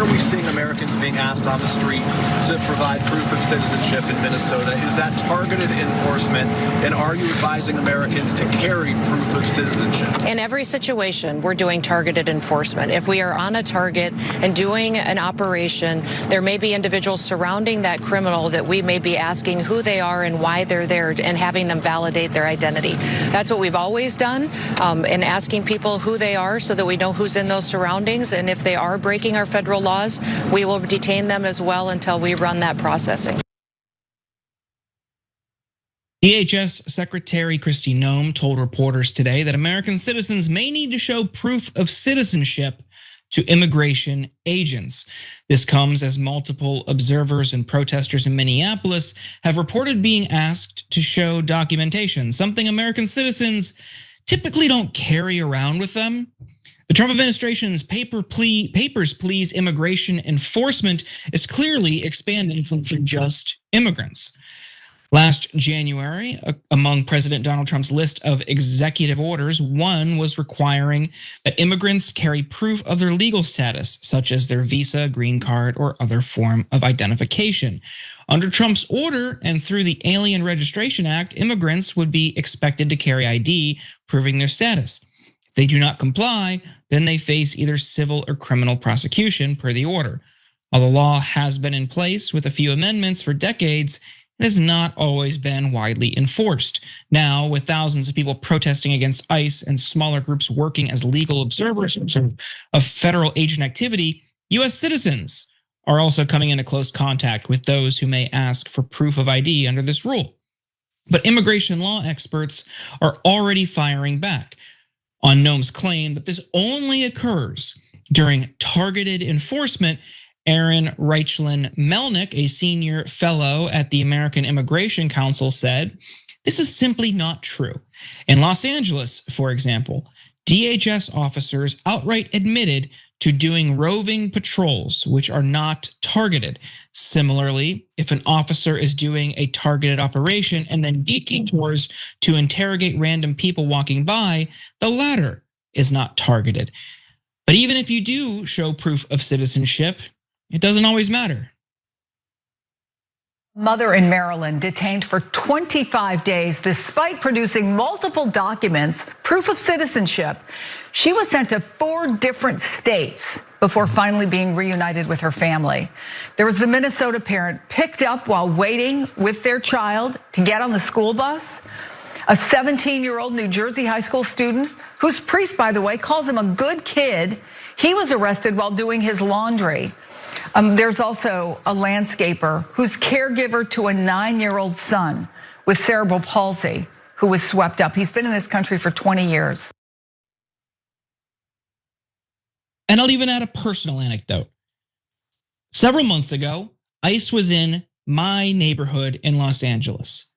are we seeing Americans being asked on the street to provide proof of citizenship in Minnesota? Is that targeted enforcement? And are you advising Americans to carry proof of citizenship? In every situation, we're doing targeted enforcement. If we are on a target and doing an operation, there may be individuals surrounding that criminal that we may be asking who they are and why they're there and having them validate their identity. That's what we've always done, in asking people who they are so that we know who's in those surroundings. And if they are breaking our federal laws, we will detain them as well until we run that processing. DHS Secretary Kristi Noem told reporters today that American citizens may need to show proof of citizenship to immigration agents. This comes as multiple observers and protesters in Minneapolis have reported being asked to show documentation, something American citizens typically don't carry around with them. The Trump administration's papers, please immigration enforcement is clearly expanding from just immigrants. Last January, among President Donald Trump's list of executive orders, one was requiring that immigrants carry proof of their legal status, such as their visa, green card, or other form of identification. Under Trump's order and through the Alien Registration Act, immigrants would be expected to carry ID proving their status. If they do not comply, then they face either civil or criminal prosecution per the order. While the law has been in place with a few amendments for decades, it has not always been widely enforced. Now, with thousands of people protesting against ICE and smaller groups working as legal observers of federal agent activity, US citizens are also coming into close contact with those who may ask for proof of ID under this rule. But immigration law experts are already firing back on Noem's claim that this only occurs during targeted enforcement. Aaron Reichlin-Melnick, a senior fellow at the American Immigration Council, said, "This is simply not true. In Los Angeles, for example, DHS officers outright admitted to doing roving patrols, which are not targeted. Similarly, if an officer is doing a targeted operation and then detours to interrogate random people walking by, the latter is not targeted. But even if you do show proof of citizenship, it doesn't always matter." Mother in Maryland detained for 25 days despite producing multiple documents, proof of citizenship. She was sent to 4 different states before finally being reunited with her family. There was the Minnesota parent picked up while waiting with their child to get on the school bus. A 17-year-old New Jersey high school student, whose priest, by the way, calls him a good kid. He was arrested while doing his laundry. There's also a landscaper who's caregiver to a 9-year-old son with cerebral palsy who was swept up. He's been in this country for 20 years. And I'll even add a personal anecdote. Several months ago, ICE was in my neighborhood in Los Angeles.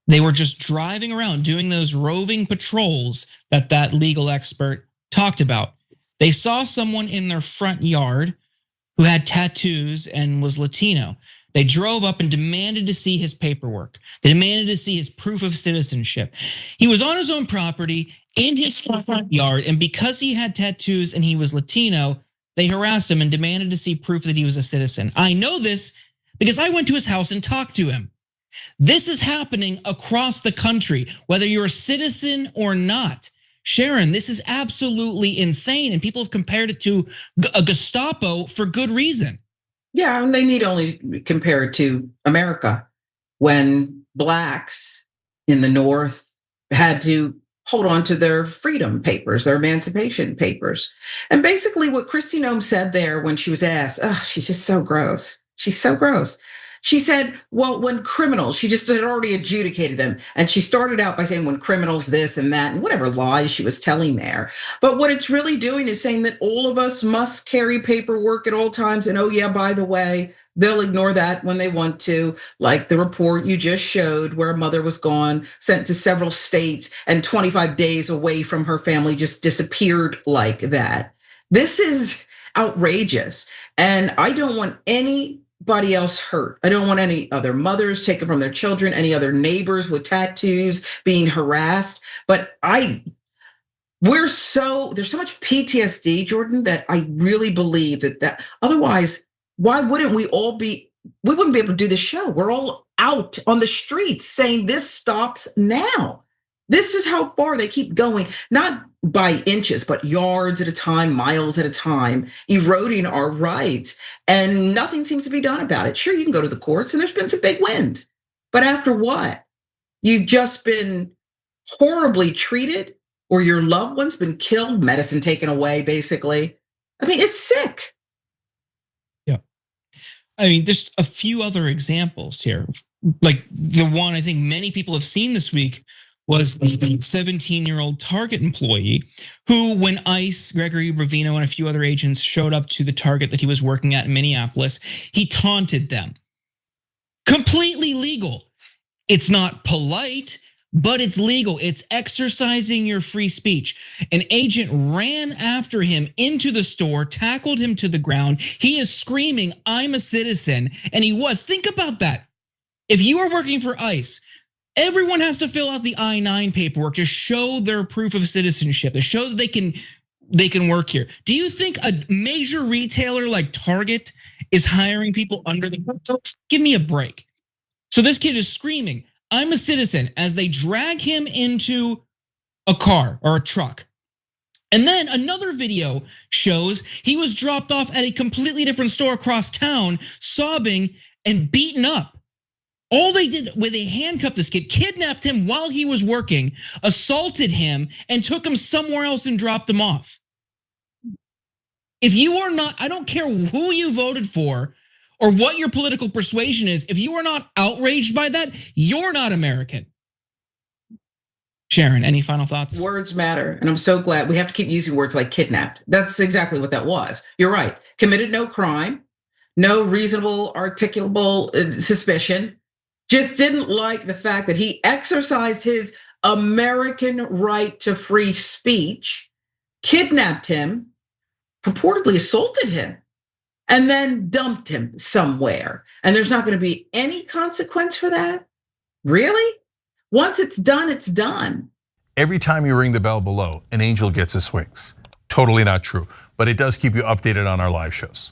They were just driving around doing those roving patrols that legal expert talked about. They saw someone in their front yard who had tattoos and was Latino. They drove up and demanded to see his paperwork. They demanded to see his proof of citizenship. He was on his own property in his front yard, and because he had tattoos and he was Latino, they harassed him and demanded to see proof that he was a citizen. I know this because I went to his house and talked to him. This is happening across the country, whether you're a citizen or not. Sharon, this is absolutely insane, and people have compared it to a Gestapo for good reason. Yeah, and they need only compare it to America, when blacks in the North had to hold on to their freedom papers, their emancipation papers. And basically what Kristi Noem said there when she was asked, oh, she's just so gross. She's so gross. She said, well, when criminals, she just had already adjudicated them. And she started out by saying when criminals this and that and whatever lies she was telling there. But what it's really doing is saying that all of us must carry paperwork at all times. And oh yeah, by the way, they'll ignore that when they want to, like the report you just showed where a mother was gone, sent to several states and 25 days away from her family, just disappeared like that. This is outrageous. And I don't want anybody else hurt. I don't want any other mothers taken from their children, any other neighbors with tattoos being harassed. But there's so much PTSD, Jordan, that I really believe that otherwise, why wouldn't we wouldn't be able to do this show. We're all out on the streets saying this stops now. This is how far they keep going, not by inches, but yards at a time, miles at a time, eroding our rights. And nothing seems to be done about it. Sure, you can go to the courts and there's been some big wins. But after what? You've just been horribly treated, or your loved one's been killed, medicine taken away, basically. I mean, it's sick. Yeah. I mean, there's a few other examples here. Like the one I think many people have seen this week was the 17-year-old Target employee who, when ICE, Gregory Bravino, and a few other agents showed up to the Target that he was working at in Minneapolis, he taunted them. Completely legal. It's not polite, but it's legal. It's exercising your free speech. An agent ran after him into the store, tackled him to the ground. He is screaming, "I'm a citizen," and he was. Think about that. If you are working for ICE, everyone has to fill out the I-9 paperwork to show their proof of citizenship, to show that they can work here. Do you think a major retailer like Target is hiring people under the books? Give me a break. So this kid is screaming, "I'm a citizen," as they drag him into a car or a truck. And then another video shows he was dropped off at a completely different store across town, sobbing and beaten up. All they did was they handcuffed this kid, kidnapped him while he was working, assaulted him, and took him somewhere else and dropped him off. If you are not, I don't care who you voted for or what your political persuasion is, if you are not outraged by that, you're not American. Sharon, any final thoughts? Words matter, and I'm so glad we have to keep using words like kidnapped. That's exactly what that was. You're right. Committed no crime, no reasonable, articulable suspicion. Just didn't like the fact that he exercised his American right to free speech, kidnapped him, purportedly assaulted him, and then dumped him somewhere. And there's not going to be any consequence for that? Really? Once it's done, it's done. Every time you ring the bell below, an angel gets his wings. Totally not true, but it does keep you updated on our live shows.